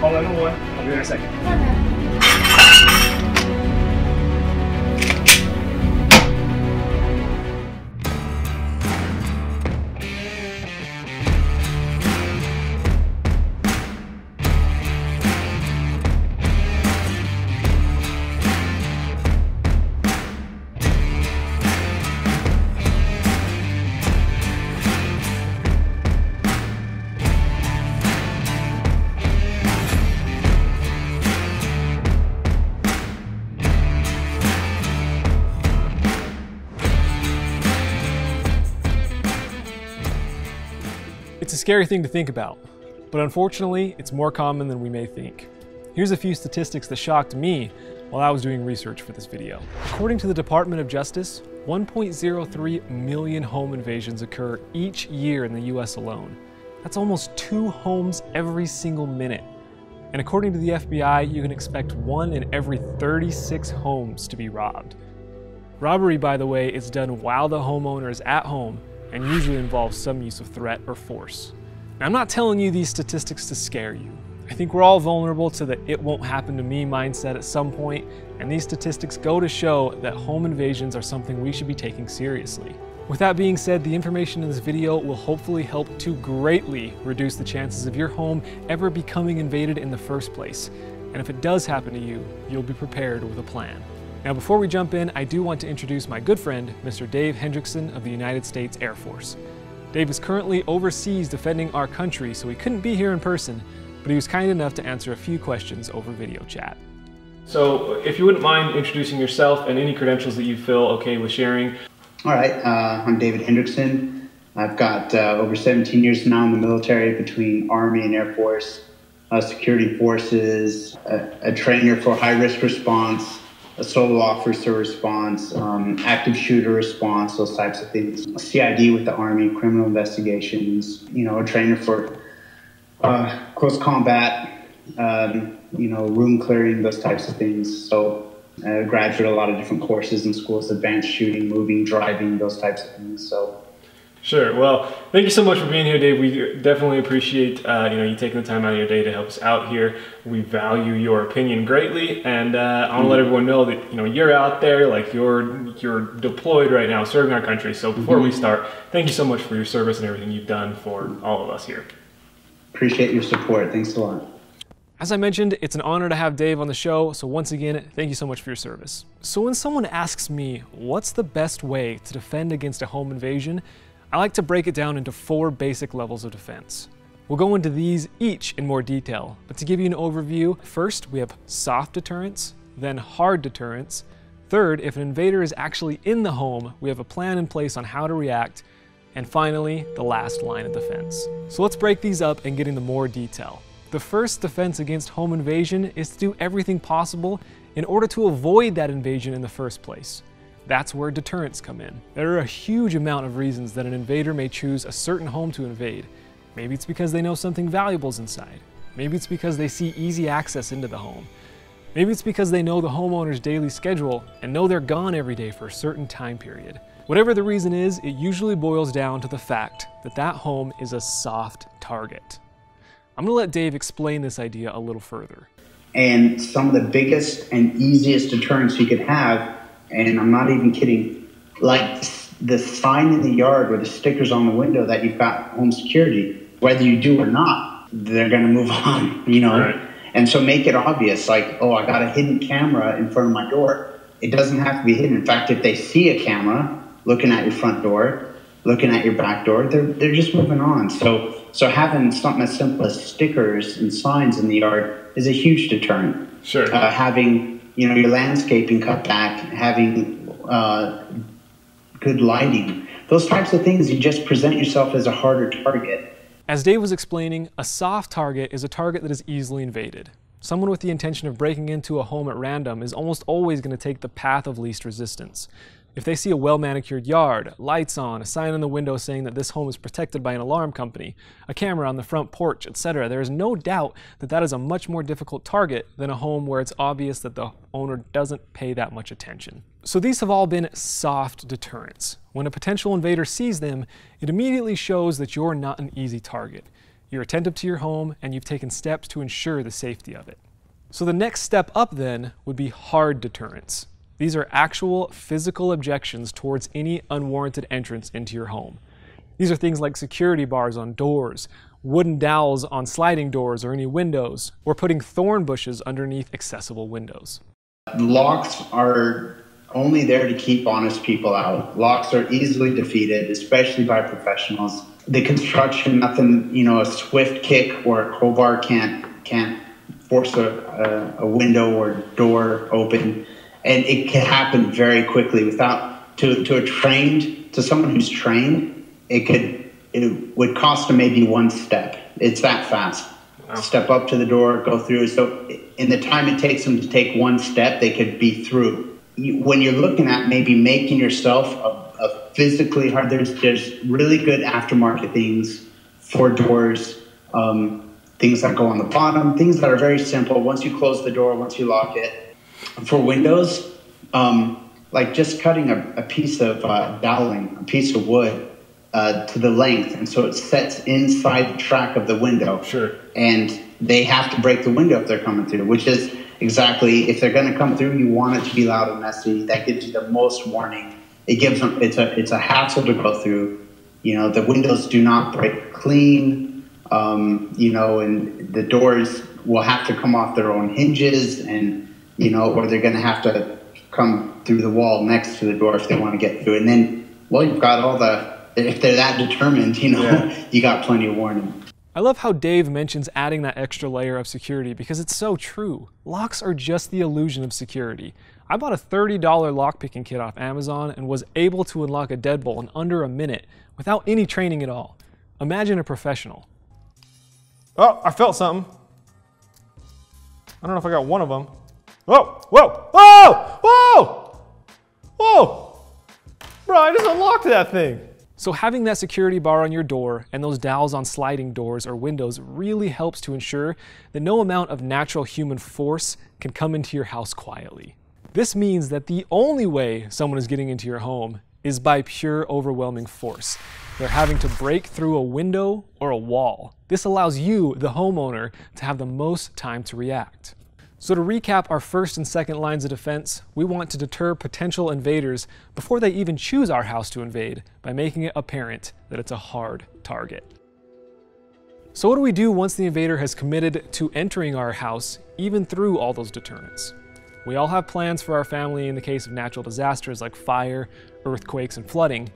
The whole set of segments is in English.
Call 911. I'll be there in a second. Okay. It's a scary thing to think about, but unfortunately, it's more common than we may think. Here's a few statistics that shocked me while I was doing research for this video. According to the Department of Justice, 1.03 million home invasions occur each year in the US alone. That's almost 2 homes every single minute. And according to the FBI, you can expect 1 in every 36 homes to be robbed. Robbery, by the way, is done while the homeowner is at home and usually involves some use of threat or force. Now, I'm not telling you these statistics to scare you. I think we're all vulnerable to the "it won't happen to me" mindset at some point, and these statistics go to show that home invasions are something we should be taking seriously. With that being said, the information in this video will hopefully help to greatly reduce the chances of your home ever becoming invaded in the first place. And if it does happen to you, you'll be prepared with a plan. Now, before we jump in, I do want to introduce my good friend, Mr. Dave Hendrickson of the United States Air Force. Dave is currently overseas defending our country, so he couldn't be here in person, but he was kind enough to answer a few questions over video chat. So, if you wouldn't mind introducing yourself and any credentials that you feel okay with sharing. All right, I'm David Hendrickson. I've got over 17 years now in the military between Army and Air Force, security forces, a trainer for high-risk response, a solo officer response, active shooter response, those types of things. CID with the Army, criminal investigations, a trainer for close combat, room clearing, those types of things. So I graduated a lot of different courses in schools, advanced shooting, moving, driving, those types of things. So. Sure. Well, thank you so much for being here, Dave. We definitely appreciate you taking the time out of your day to help us out here. We value your opinion greatly, and I want to let everyone know that you're out there, like you're deployed right now, serving our country. So before we start, thank you so much for your service and everything you've done for all of us here. Appreciate your support. Thanks a lot. As I mentioned, it's an honor to have Dave on the show, so once again, thank you so much for your service. So when someone asks me, what's the best way to defend against a home invasion, I like to break it down into 4 basic levels of defense. We'll go into these each in more detail, but to give you an overview, first we have soft deterrence, then hard deterrence. Third, if an invader is actually in the home, we have a plan in place on how to react. And finally, the last line of defense. So let's break these up and get into more detail. The first defense against home invasion is to do everything possible in order to avoid that invasion in the first place. That's where deterrents come in. There are a huge amount of reasons that an invader may choose a certain home to invade. Maybe it's because they know something valuable is inside. Maybe it's because they see easy access into the home. Maybe it's because they know the homeowner's daily schedule and know they're gone every day for a certain time period. Whatever the reason is, it usually boils down to the fact that that home is a soft target. I'm gonna let Dave explain this idea a little further. And some of the biggest and easiest deterrents you could have, and I'm not even kidding, like the sign in the yard or the stickers on the window that you've got home security, whether you do or not, they're going to move on, Right. And so make it obvious, like, oh, I got a hidden camera in front of my door. It doesn't have to be hidden. In fact, if they see a camera looking at your front door, looking at your back door, they're just moving on. So having something as simple as stickers and signs in the yard is a huge deterrent. Sure. Having your landscaping cut back, having good lighting, those types of things, you just present yourself as a harder target. As Dave was explaining, a soft target is a target that is easily invaded. Someone with the intention of breaking into a home at random is almost always going to take the path of least resistance. If they see a well-manicured yard, lights on, a sign on the window saying that this home is protected by an alarm company, a camera on the front porch, etc., there is no doubt that that is a much more difficult target than a home where it's obvious that the owner doesn't pay that much attention. So these have all been soft deterrents. When a potential invader sees them, it immediately shows that you're not an easy target. you're attentive to your home, and you've taken steps to ensure the safety of it. So the next step up then would be hard deterrents. These are actual physical objections towards any unwarranted entrance into your home. These are things like security bars on doors, wooden dowels on sliding doors or any windows, or putting thorn bushes underneath accessible windows. Locks are only there to keep honest people out. Locks are easily defeated, especially by professionals. The construction, nothing, a swift kick or a crowbar can't force a window or door open. And it can happen very quickly without, to someone who's trained, it would cost them maybe one step. It's that fast. Wow. Step up to the door, go through. So in the time it takes them to take one step, they could be through. When you're looking at maybe making yourself a physically hard, there's really good aftermarket things for doors, things that go on the bottom, things that are very simple. Once you close the door, once you lock it. For windows, like just cutting a piece of doweling, a piece of wood to the length, and so it sets inside the track of the window. Sure. And they have to break the window if they're coming through, which is exactly, if they're going to come through, you want it to be loud and messy. That gives you the most warning. It gives them, it's a hassle to go through. The windows do not break clean, and the doors will have to come off their own hinges, and or they're going to have to come through the wall next to the door if they want to get through. And then, well, you've got if they're that determined, you got plenty of warning. I love how Dave mentions adding that extra layer of security because it's so true. Locks are just the illusion of security. I bought a $30 lockpicking kit off Amazon and was able to unlock a deadbolt in under a minute without any training at all. Imagine a professional. Oh, I felt something. I don't know if I got one of them. Whoa, whoa, whoa, whoa, whoa. Bro, I just unlocked that thing. So having that security bar on your door and those dowels on sliding doors or windows really helps to ensure that no amount of natural human force can come into your house quietly. This means that the only way someone is getting into your home is by pure overwhelming force. They're having to break through a window or a wall. This allows you, the homeowner, to have the most time to react. So to recap our first and second lines of defense, we want to deter potential invaders before they even choose our house to invade by making it apparent that it's a hard target. So what do we do once the invader has committed to entering our house, even through all those deterrents? We all have plans for our family in the case of natural disasters like fire, earthquakes, and flooding.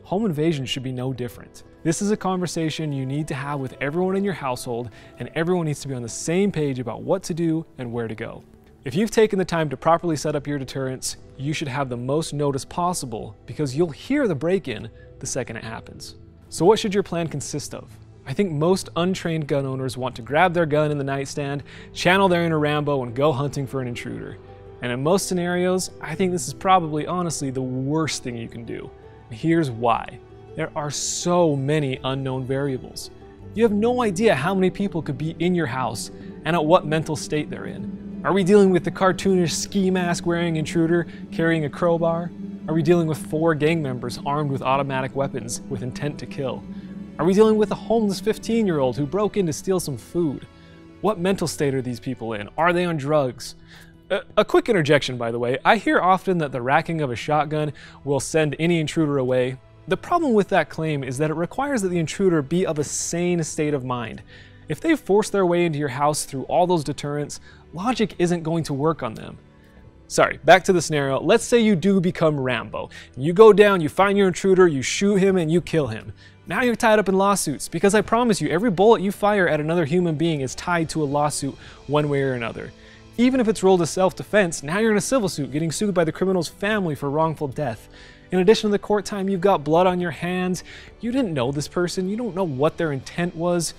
Home invasion should be no different. This is a conversation you need to have with everyone in your household, and everyone needs to be on the same page about what to do and where to go. If you've taken the time to properly set up your deterrents, you should have the most notice possible because you'll hear the break-in the second it happens. So what should your plan consist of? I think most untrained gun owners want to grab their gun in the nightstand, channel their inner Rambo, and go hunting for an intruder. And in most scenarios, I think this is probably honestly the worst thing you can do. And here's why. There are so many unknown variables. You have no idea how many people could be in your house and at what mental state they're in. Are we dealing with the cartoonish ski mask wearing intruder carrying a crowbar? Are we dealing with 4 gang members armed with automatic weapons with intent to kill? Are we dealing with a homeless 15-year-old who broke in to steal some food? What mental state are these people in? Are they on drugs? A quick interjection, by the way. I hear often that the racking of a shotgun will send any intruder away. The problem with that claim is that it requires that the intruder be of a sane state of mind. If they've forced their way into your house through all those deterrents, logic isn't going to work on them. Sorry, back to the scenario. Let's say you do become Rambo. You go down, you find your intruder, you shoot him, and you kill him. Now you're tied up in lawsuits, because I promise you, every bullet you fire at another human being is tied to a lawsuit one way or another. Even if it's rolled as self-defense, now you're in a civil suit getting sued by the criminal's family for wrongful death. In addition to the court time, you've got blood on your hands. You didn't know this person. You don't know what their intent was.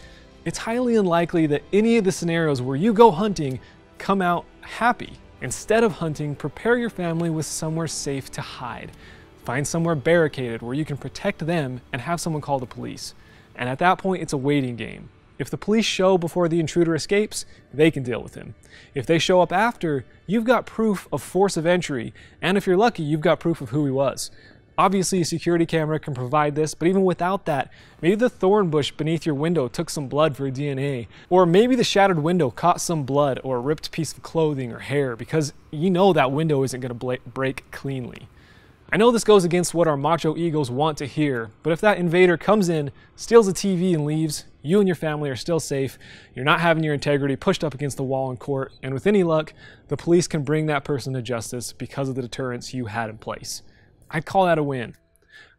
It's highly unlikely that any of the scenarios where you go hunting come out happy. Instead of hunting, prepare your family with somewhere safe to hide. Find somewhere barricaded where you can protect them and have someone call the police. And at that point, it's a waiting game. If the police show before the intruder escapes, they can deal with him. If they show up after, you've got proof of force of entry, and if you're lucky, you've got proof of who he was. Obviously, a security camera can provide this, but even without that, maybe the thorn bush beneath your window took some blood for DNA, or maybe the shattered window caught some blood or a ripped piece of clothing or hair, because you know that window isn't going to break cleanly. I know this goes against what our macho egos want to hear, but if that invader comes in, steals a TV and leaves, you and your family are still safe, you're not having your integrity pushed up against the wall in court, and with any luck, the police can bring that person to justice because of the deterrents you had in place. I'd call that a win.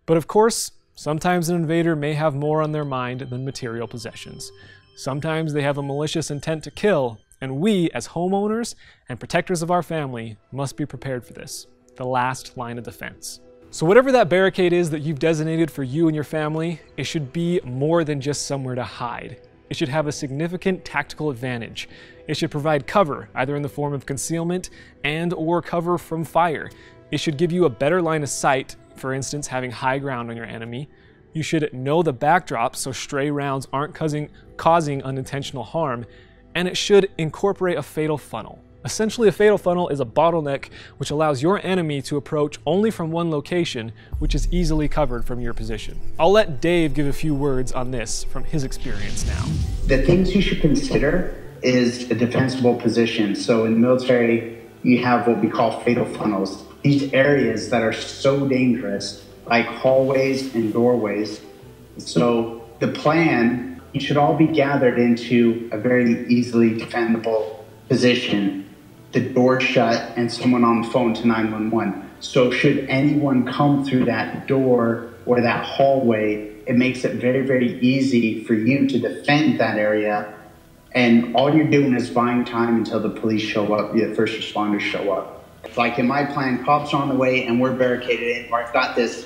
But of course, sometimes an invader may have more on their mind than material possessions. Sometimes they have a malicious intent to kill, and we, as homeowners and protectors of our family, must be prepared for this. The last line of defense. So whatever that barricade is that you've designated for you and your family, it should be more than just somewhere to hide. It should have a significant tactical advantage. It should provide cover, either in the form of concealment and/or cover from fire. It should give you a better line of sight, for instance, having high ground on your enemy. You should know the backdrop so stray rounds aren't causing unintentional harm, and it should incorporate a fatal funnel. Essentially, a fatal funnel is a bottleneck which allows your enemy to approach only from one location, which is easily covered from your position. I'll let Dave give a few words on this from his experience now. The things you should consider is a defensible position. So in the military, you have what we call fatal funnels. These areas that are so dangerous, like hallways and doorways. So the plan, you should all be gathered into a very easily defendable position. The door shut and someone on the phone to 911. So should anyone come through that door or that hallway, it makes it very, very easy for you to defend that area. And all you're doing is buying time until the police show up, the first responders show up. Like in my plan, cops are on the way and we're barricaded in, where I've got this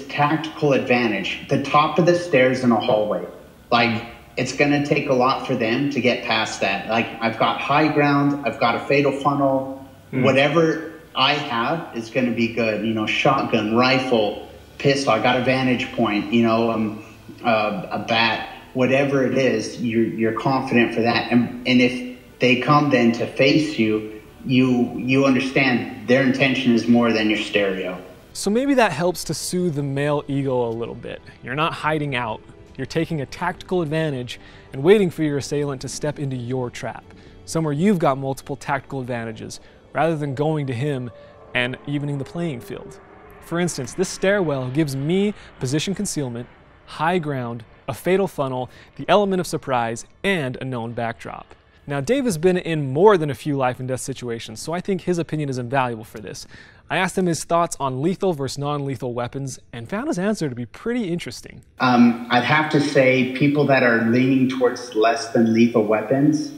tactical advantage. The top of the stairs in a hallway. Like, it's gonna take a lot for them to get past that. Like, I've got high ground, I've got a fatal funnel. Whatever I have is gonna be good. You know, shotgun, rifle, pistol, I got a vantage point, you know, a bat, whatever it is, you're confident for that. And if they come then to face you, you understand their intention is more than your stereo. So maybe that helps to soothe the male ego a little bit. You're not hiding out. You're taking a tactical advantage and waiting for your assailant to step into your trap, somewhere you've got multiple tactical advantages, rather than going to him and evening the playing field. For instance, this stairwell gives me position concealment, high ground, a fatal funnel, the element of surprise, and a known backdrop. Now, Dave has been in more than a few life and death situations, so I think his opinion is invaluable for this. I asked him his thoughts on lethal versus non-lethal weapons and found his answer to be pretty interesting. I'd have to say people that are leaning towards less than lethal weapons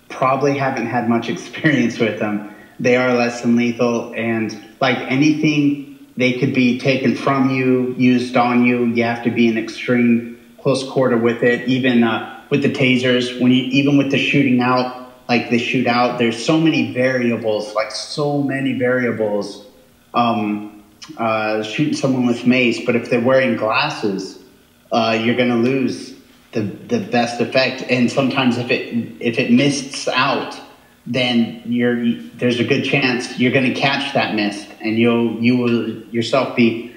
probably haven't had much experience with them. They are less than lethal, and like anything, they could be taken from you, used on you. You have to be in extreme close quarter with it. Even with the tasers, even with the shooting out, like the shootout, there's so many variables, shooting someone with mace, but if they're wearing glasses, you're going to lose the best effect. And sometimes if it mists out, then there's a good chance you're going to catch that mist, and you will yourself be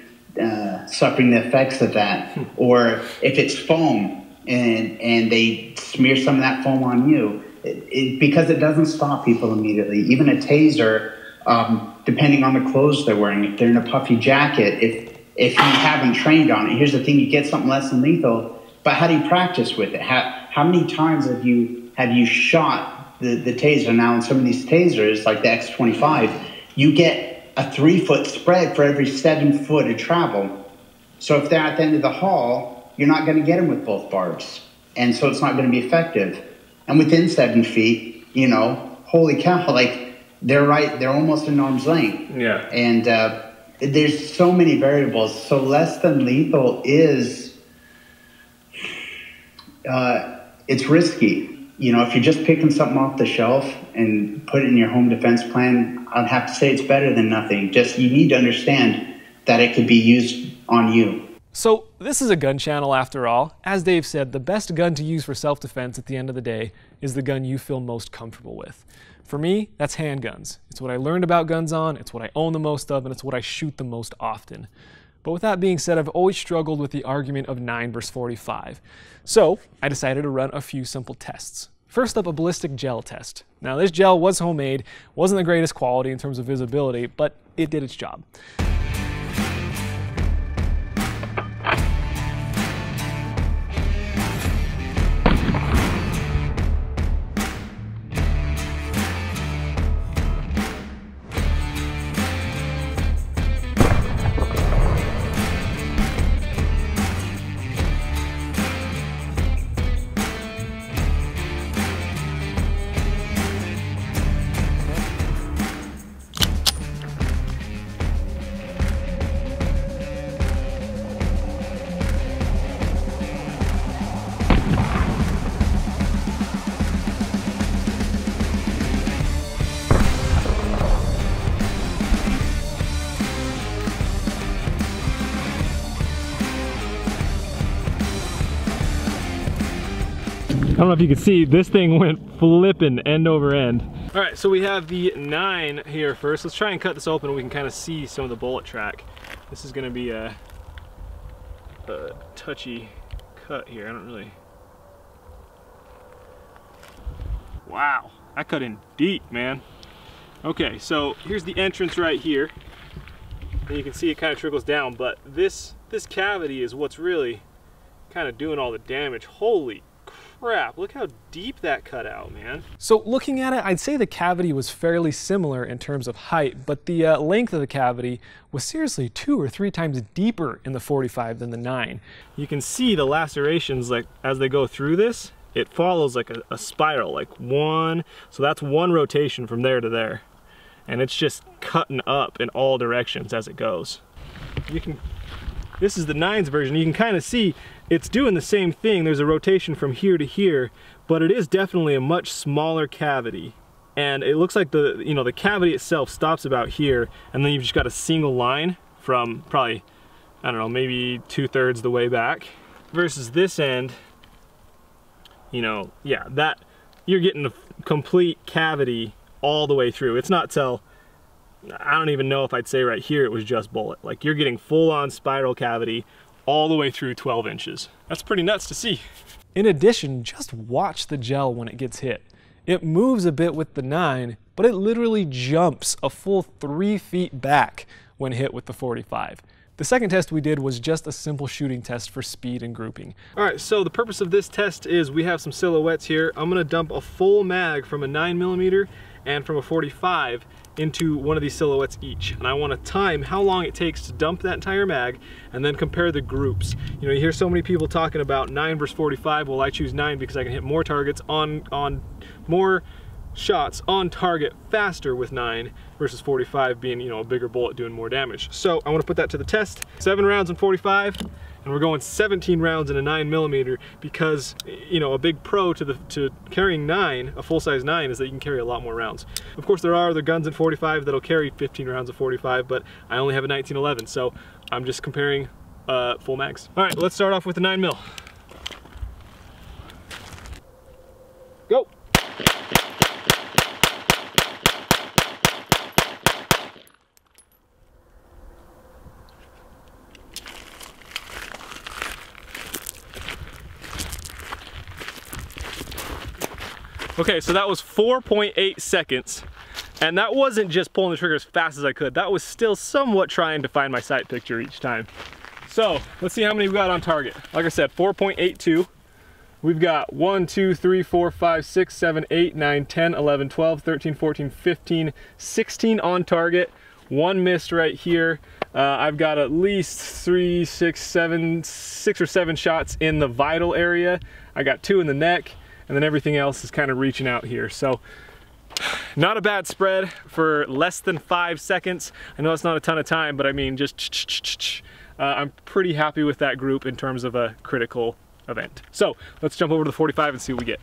suffering the effects of that. Or if it's foam and they smear some of that foam on you, because it doesn't stop people immediately. Even a taser, depending on the clothes they're wearing, if they're in a puffy jacket, if you haven't trained on it, here's the thing: you get something less than lethal, but how do you practice with it? How many times have you shot the taser? Now, in some of these tasers, like the X25, you get a 3-foot spread for every 7 foot of travel. So if they're at the end of the hall, you're not going to get them with both barbs, and so it's not going to be effective. And within 7 feet, you know, holy cow, like they're almost in arm's length. Yeah. And there's so many variables. So less than lethal is, it's risky. You know, if you're just picking something off the shelf and put it in your home defense plan, I'd have to say it's better than nothing. Just, you need to understand that it could be used on you. So this is a gun channel after all. As Dave said, the best gun to use for self-defense at the end of the day is the gun you feel most comfortable with. For me, that's handguns. It's what I learned about guns on, it's what I own the most of, and it's what I shoot the most often. But with that being said, I've always struggled with the argument of 9 versus 45. So I decided to run a few simple tests. First up, a ballistic gel test. Now this gel was homemade, wasn't the greatest quality in terms of visibility, but it did its job. I don't know if you can see, this thing went flipping end over end. All right, so we have the 9 here first. Let's try and cut this open and we can kind of see some of the bullet track. This is gonna be a touchy cut here. I don't really... Wow, I cut in deep, man. Okay, so here's the entrance right here. And you can see it kind of trickles down, but this cavity is what's really kind of doing all the damage. Holy crap, look how deep that cut out, man. So looking at it, I'd say the cavity was fairly similar in terms of height, but the length of the cavity was seriously 2 or 3 times deeper in the 45 than the 9. You can see the lacerations, like as they go through this, it follows like a spiral, like one, so that's one rotation from there to there. And it's just cutting up in all directions as it goes. This is the 9's version. You can kind of see it's doing the same thing. There's a rotation from here to here, but it is definitely a much smaller cavity. And it looks like the cavity itself stops about here, and then you've just got a single line from probably, I don't know, maybe 2/3 the way back. Versus this end, yeah, that you're getting a complete cavity all the way through. It's not till, I don't even know if I'd say right here it was just bullet. Like you're getting full-on spiral cavity all the way through 12 inches. That's pretty nuts to see. In addition, just watch the gel when it gets hit. It moves a bit with the 9, but it literally jumps a full 3 feet back when hit with the 45. The second test we did was just a simple shooting test for speed and grouping. All right, so the purpose of this test is we have some silhouettes here. I'm gonna dump a full mag from a 9mm and from a 45 into one of these silhouettes each. And I want to time how long it takes to dump that entire mag and then compare the groups. You hear so many people talking about 9 versus 45. Well, I choose 9 because I can hit more targets on more shots on target faster with 9 versus 45 being, a bigger bullet doing more damage. So I want to put that to the test. 7 rounds in 45. And we're going 17 rounds in a 9mm because, a big pro to carrying 9, a full-size 9, is that you can carry a lot more rounds. Of course, there are other guns in 45 that'll carry 15 rounds of 45, but I only have a 1911, so I'm just comparing full mags. All right, let's start off with the 9mm. Go. Okay, so that was 4.8 seconds, and that wasn't just pulling the trigger as fast as I could. That was still somewhat trying to find my sight picture each time. So let's see how many we got on target. Like I said, 4.82. We've got 1, 2, 3, 4, 5, 6, 7, 8, 9, 10, 11, 12, 13, 14, 15, 16 on target. 1 missed right here. I've got at least 6 or 7 shots in the vital area. I got 2 in the neck. And then everything else is kind of reaching out here. So not a bad spread for less than 5 seconds. I know it's not a ton of time, but I mean, just I'm pretty happy with that group in terms of a critical event. So let's jump over to the 45 and see what we get.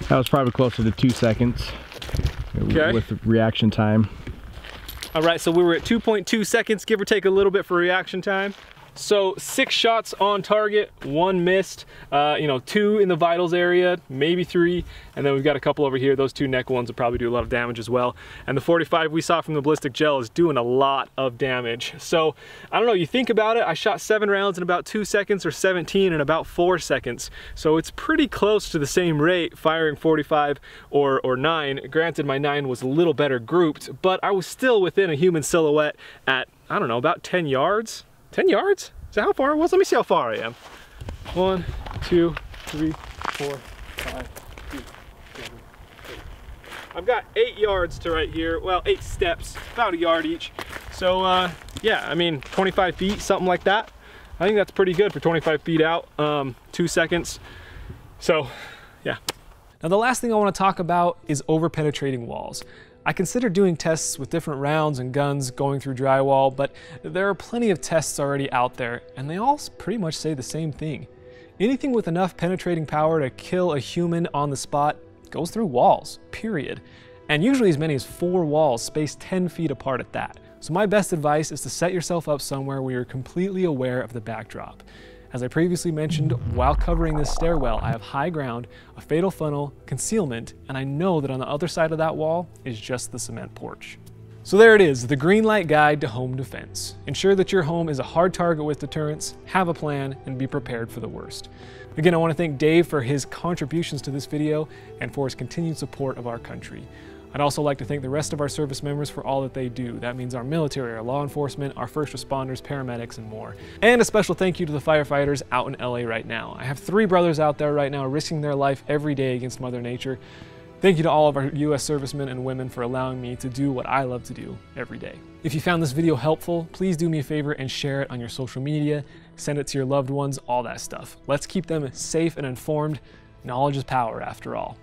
That was probably closer to 2 seconds with reaction time. All right, so we were at 2.2 seconds, give or take a little bit for reaction time. So 6 shots on target, 1 missed, 2 in the vitals area, maybe 3, and then we've got a couple over here. Those 2 neck ones will probably do a lot of damage as well. And the 45 we saw from the ballistic gel is doing a lot of damage. So I don't know, you think about it, I shot 7 rounds in about 2 seconds or 17 in about 4 seconds. So it's pretty close to the same rate firing 45 or 9. Granted, my 9 was a little better grouped, but I was still within a human silhouette at, I don't know, about 10 yards. 10 yards? Is that how far it was? Let me see how far I am. 1, 2, 3, 4, 5, 6, 7, 8. I've got 8 yards to right here. Well, 8 steps, about a yard each. So yeah, I mean, 25 feet, something like that. I think that's pretty good for 25 feet out, 2 seconds. So, yeah. Now the last thing I want to talk about is over-penetrating walls. I consider doing tests with different rounds and guns going through drywall, but there are plenty of tests already out there, and they all pretty much say the same thing. Anything with enough penetrating power to kill a human on the spot goes through walls, period. And usually as many as 4 walls spaced 10 feet apart at that. So my best advice is to set yourself up somewhere where you're completely aware of the backdrop. As I previously mentioned, while covering this stairwell, I have high ground, a fatal funnel, concealment, and I know that on the other side of that wall is just the cement porch. So there it is, the green light guide to home defense. Ensure that your home is a hard target with deterrents, have a plan, and be prepared for the worst. Again, I want to thank Dave for his contributions to this video and for his continued support of our country. I'd also like to thank the rest of our service members for all that they do. That means our military, our law enforcement, our first responders, paramedics, and more. And a special thank you to the firefighters out in LA right now. I have 3 brothers out there right now risking their life every day against Mother Nature. Thank you to all of our US servicemen and women for allowing me to do what I love to do every day. If you found this video helpful, please do me a favor and share it on your social media, send it to your loved ones, all that stuff. Let's keep them safe and informed. Knowledge is power after all.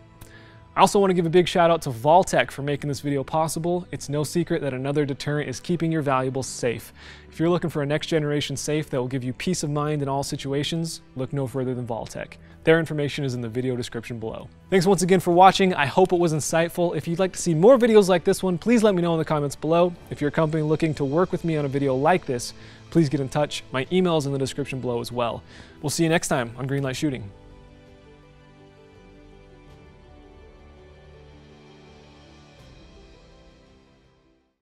I also want to give a big shout out to Vaultec for making this video possible. It's no secret that another deterrent is keeping your valuables safe. If you're looking for a next generation safe that will give you peace of mind in all situations, look no further than Vaultec. Their information is in the video description below. Thanks once again for watching. I hope it was insightful. If you'd like to see more videos like this one, please let me know in the comments below. If you're a company looking to work with me on a video like this, please get in touch. My email is in the description below as well. We'll see you next time on Greenlight Shooting.